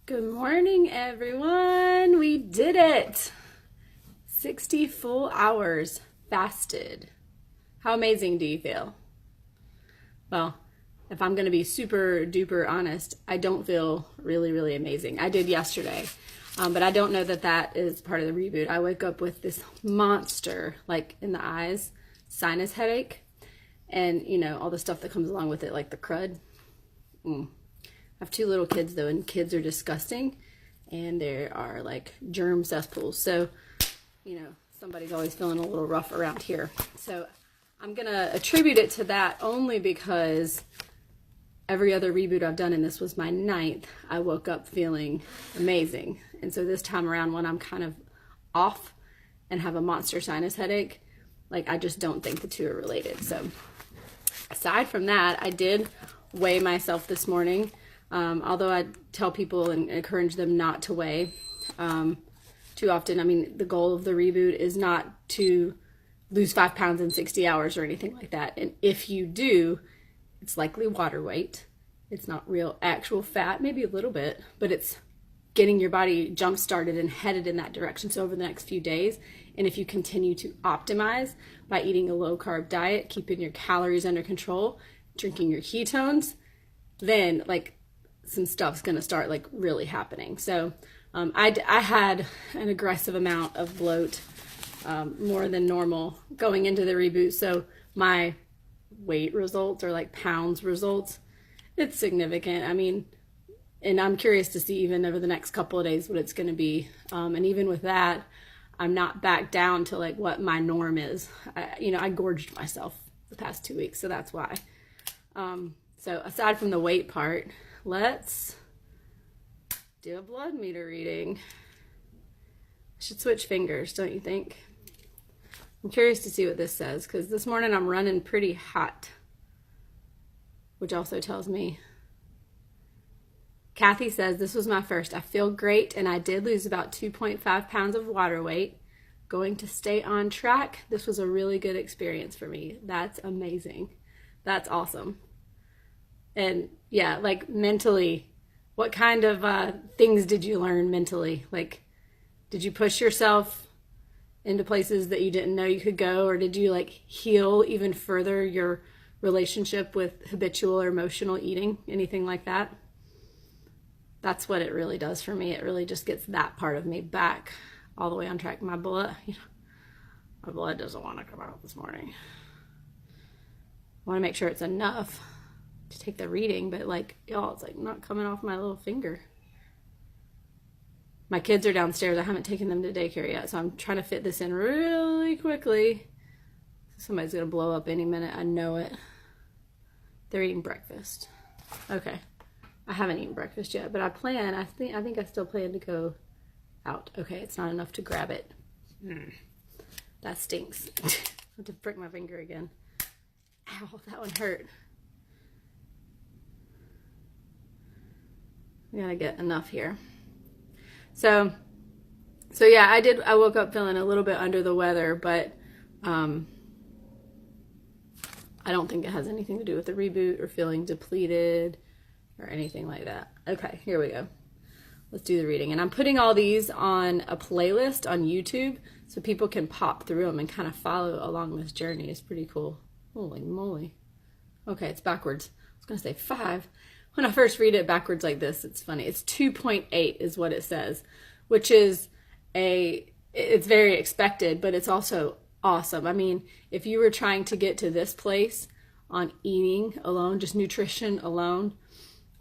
Good morning, everyone. We did it. 60 full hours fasted. How amazing do you feel? Well, if I'm going to be super duper honest, I don't feel really amazing. I did yesterday, but I don't know that that is part of the reboot. I wake up with this monster, like in the eyes, sinus headache, and all the stuff that comes along with it, like the crud. I have 2 little kids though, and kids are disgusting, and there are like germ cesspools. So, somebody's always feeling a little rough around here. So I'm gonna attribute it to that only because every other reboot I've done, and this was my 9th, I woke up feeling amazing. And so this time around, when I'm kind of off and have a monster sinus headache, like I just don't think the 2 are related. So aside from that, I did weigh myself this morning. Although I tell people and encourage them not to weigh too often. I mean, the goal of the reboot is not to lose 5 pounds in 60 hours or anything like that. And if you do, it's likely water weight. It's not real actual fat, maybe a little bit, but it's getting your body jump started and headed in that direction. So over the next few days, and if you continue to optimize by eating a low carb diet, keeping your calories under control, drinking your ketones, then some stuff's gonna start really happening. So I had an aggressive amount of bloat, more than normal going into the reboot. So my weight results or pounds results, it's significant. I mean, and I'm curious to see even over the next couple of days what it's gonna be. And even with that, I'm not back down to what my norm is. I gorged myself the past 2 weeks, so that's why. So aside from the weight part, let's do a blood meter reading. I should switch fingers, don't you think? I'm curious to see what this says, because this morning I'm running pretty hot, which also tells me. Kathy says, this was my first. I feel great, and I did lose about 2.5 pounds of water weight. Going to stay on track. This was a really good experience for me. That's amazing. That's awesome. And yeah, mentally, what kind of things did you learn mentally? Did you push yourself into places that you didn't know you could go, or did you heal even further your relationship with habitual or emotional eating? Anything like that? That's what it really does for me. It really just gets that part of me back all the way on track. My blood doesn't want to come out this morning. I want to make sure it's enough to take the reading, but y'all, it's not coming off my little finger. My kids are downstairs. I haven't taken them to daycare yet, so I'm trying to fit this in really quickly. Somebody's gonna blow up any minute. I know it. They're eating breakfast. Okay, I haven't eaten breakfast yet, but I think I still plan to go out. Okay, it's not enough to grab it. That stinks. I have to prick my finger again. Ow, that one hurt. We gotta get enough here. So yeah, I woke up feeling a little bit under the weather, but I don't think it has anything to do with the reboot or feeling depleted or anything like that. Okay, here we go. Let's do the reading. And I'm putting all these on a playlist on YouTube so people can pop through them and kind of follow along this journey. It's pretty cool. Holy moly. Okay, it's backwards. I was gonna say 5. When I first read it backwards like this, it's funny. It's 2.8 is what it says, which is it's very expected, but it's also awesome. I mean, if you were trying to get to this place on eating alone, just nutrition alone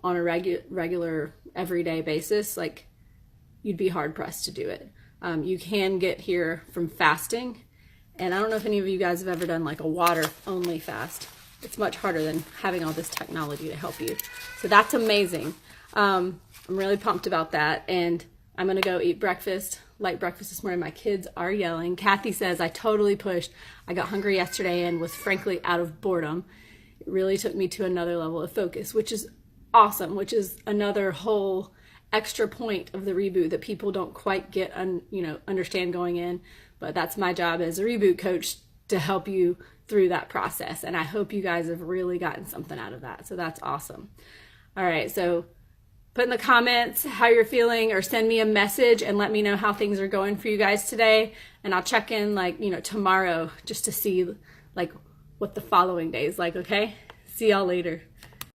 on a regular everyday basis, you'd be hard pressed to do it. You can get here from fasting. And I don't know if any of you guys have ever done a water only fast. It's much harder than having all this technology to help you. So that's amazing. I'm really pumped about that. And I'm gonna go eat breakfast, light breakfast this morning. My kids are yelling. Kathy says, I totally pushed. I got hungry yesterday and was frankly out of boredom. It really took me to another level of focus, which is awesome, which is another whole extra point of the reboot that people don't quite get, understand going in. But that's my job as a reboot coach, to help you through that process. And I hope you guys have really gotten something out of that. So that's awesome. All right, so Put in the comments how you're feeling, or send me a message and let me know how things are going for you guys today. And I'll check in like, tomorrow just to see like what the following day is like, okay? See y'all later.